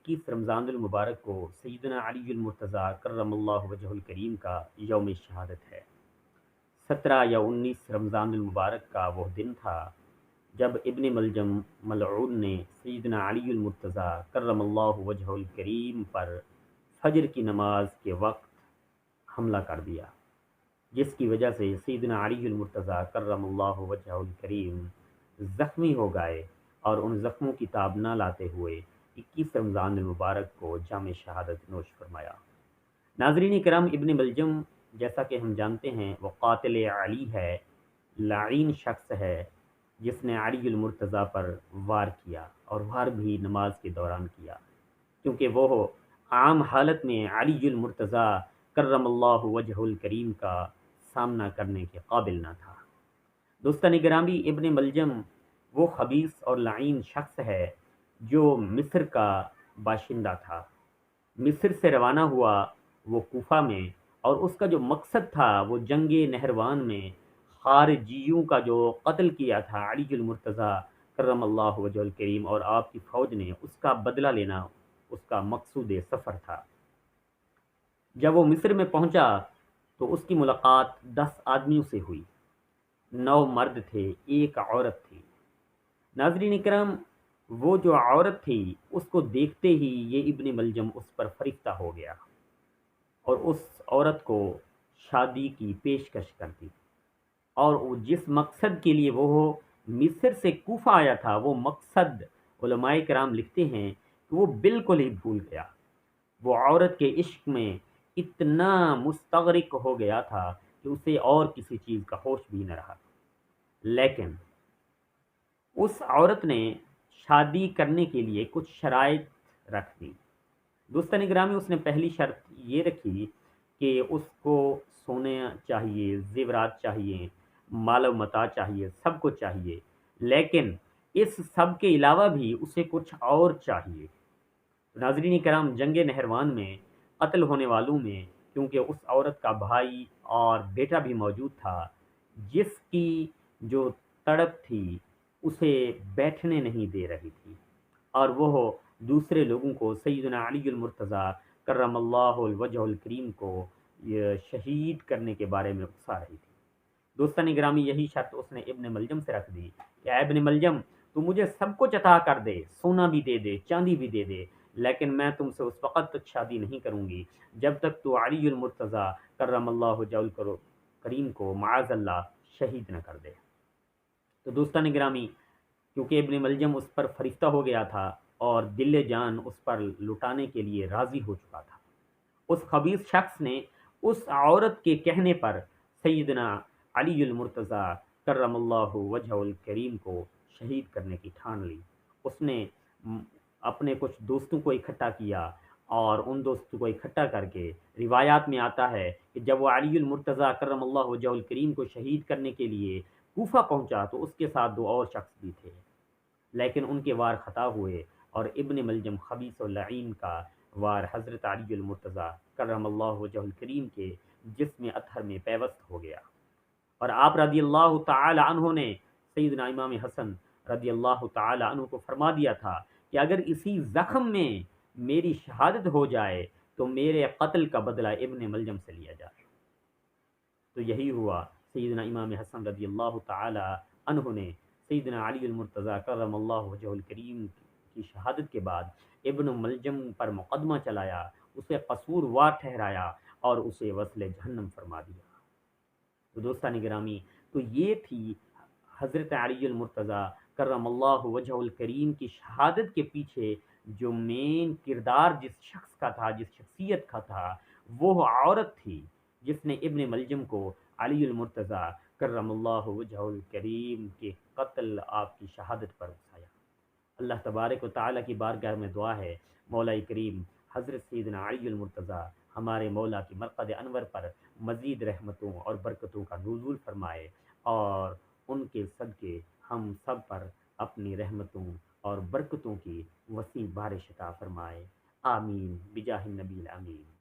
21 رمضان المبارک کو سیدنا علی المرتضیٰ کرم اللہ وجہ الکریم کا یوم شہادت ہے۔ 17 یا 19 رمضان المبارک کا وہ دن تھا جب ابن ملجم ملعون نے سیدنا علی المرتضیٰ کرم اللہ وجہ الکریم پر فجر کی نماز کے وقت حملہ کر دیا، جس کی وجہ سے سیدنا علی المرتضیٰ کرم اللہ وجہ الکریم زخمی ہو گئے اور ان زخموں کی تاب نہ لاتے ہوئے 21 رمضان المبارک کو جام شہادت نوش فرمایا۔ ناظرین کرام، ابن ملجم جیسا کہ ہم جانتے ہیں وہ قاتل علی ہے، لعین شخص ہے جس نے علی المرتضیٰ پر وار کیا اور وار بھی نماز کے دوران کیا، کیونکہ وہ عام حالت میں علی المرتضیٰ کرم اللہ وجہ الکریم کا سامنا کرنے کے قابل نہ تھا۔ دوستان گرامی، ابن ملجم وہ خبیث اور لعین شخص ہے جو مصر کا باشندہ تھا۔ مصر سے روانہ ہوا وہ کوفہ میں، اور اس کا جو مقصد تھا وہ جنگ نہروان میں خارجیوں کا جو قتل کیا تھا علی المرتضیٰ کرم اللہ وجہ الکریم اور آپ کی فوج نے، اس کا بدلہ لینا اس کا مقصود سفر تھا۔ جب وہ مصر میں پہنچا تو اس کی ملاقات 10 آدمیوں سے ہوئی، 9 مرد تھے، 1 عورت تھی۔ ناظرین کرام، وہ جو عورت تھی اس کو دیکھتے ہی یہ ابن ملجم اس پر فریفتہ ہو گیا اور اس عورت کو شادی کی پیشکش کر دی، اور وہ جس مقصد کے لیے وہ مصر سے کوفہ آیا تھا وہ مقصد علماء کرام لکھتے ہیں کہ وہ بالکل ہی بھول گیا۔ وہ عورت کے عشق میں اتنا مستغرق ہو گیا تھا کہ اسے اور کسی چیز کا ہوش بھی نہ رہا۔ لیکن اس عورت نے شادی کرنے کے لیے کچھ شرائط رکھ دی۔ دوستان گرامی، اس نے پہلی شرط یہ رکھی کہ اس کو سونے چاہیے، زیورات چاہیے، مال و متاع چاہیے، سب کچھ چاہیے، لیکن اس سب کے علاوہ بھی اسے کچھ اور چاہیے۔ ناظرین کرام، جنگ نہروان میں قتل ہونے والوں میں کیونکہ اس عورت کا بھائی اور بیٹا بھی موجود تھا، جس کی جو تڑپ تھی اسے بیٹھنے نہیں دے رہی تھی، اور وہ دوسرے لوگوں کو سیدنا علی المرتضیٰ کرم اللہ وجہ الکریم کو یہ شہید کرنے کے بارے میں اکسا رہی تھی۔ دوستان گرامی، یہی شرط اس نے ابن ملجم سے رکھ دی کہ اے ابن ملجم، تو مجھے سب کچھ عطا کر دے، سونا بھی دے دے، چاندی بھی دے دے، لیکن میں تم سے اس وقت تک شادی نہیں کروں گی جب تک تو علی المرتضیٰ کرم اللہ وجہ الکریم کو معاذ اللہ شہید نہ کر دے۔ تو دوستان گرامی، کیونکہ ابن ملجم اس پر فریفتہ ہو گیا تھا اور دل جان اس پر لٹانے کے لیے راضی ہو چکا تھا، اس خبیث شخص نے اس عورت کے کہنے پر سیدنا علی المرتضیٰ کرم اللہ وجہ الکریم کو شہید کرنے کی ٹھان لی۔ اس نے اپنے کچھ دوستوں کو اکٹھا کیا، اور ان دوستوں کو اکٹھا کر کے روایات میں آتا ہے کہ جب وہ علی المرتضیٰ کرم اللہ وجہ الکریم کو شہید کرنے کے لیے کوفہ پہنچا تو اس کے ساتھ 2 اور شخص بھی تھے، لیکن ان کے وار خطا ہوئے اور ابن ملجم خبیث و لعین کا وار حضرت علی المرتضیٰ کرم اللہ وجہ الکریم کے جسم اطہر میں پیوست ہو گیا، اور آپ رضی اللہ تعالی عنہ نے سیدنا امام حسن رضی اللہ تعالی عنہ کو فرما دیا تھا کہ اگر اسی زخم میں میری شہادت ہو جائے تو میرے قتل کا بدلہ ابن ملجم سے لیا جائے۔ تو یہی ہوا، سیدنا امام حسن رضی اللہ تعالی عنہ نے سیدنا علی المرتضیٰ کرم اللہ وجہ الکریم کی شہادت کے بعد ابن ملجم پر مقدمہ چلایا، اسے قصوروار ٹھہرایا اور اسے وصل جہنم فرما دیا۔ تو دوستان گرامی، تو یہ تھی حضرت علی المرتضیٰ کرم اللہ وجہ الکریم کی شہادت کے پیچھے جو مین کردار جس شخص کا تھا، جس شخصیت کا تھا، وہ عورت تھی جس نے ابن ملجم کو علی المرتضیٰ کرم اللہ وجہ الکریم کے قتل، آپ کی شہادت پر اکسایا۔ اللہ تبارک و تعالیٰ کی بارگاہ میں دعا ہے، مولا کریم حضرت سیدنا علی المرتضیٰ ہمارے مولا کی مرقد انور پر مزید رحمتوں اور برکتوں کا نزول فرمائے، اور ان کے صدقے ہم سب پر اپنی رحمتوں اور برکتوں کی وسیع بارش عطا فرمائے۔ آمین بجاہ النبی الامین۔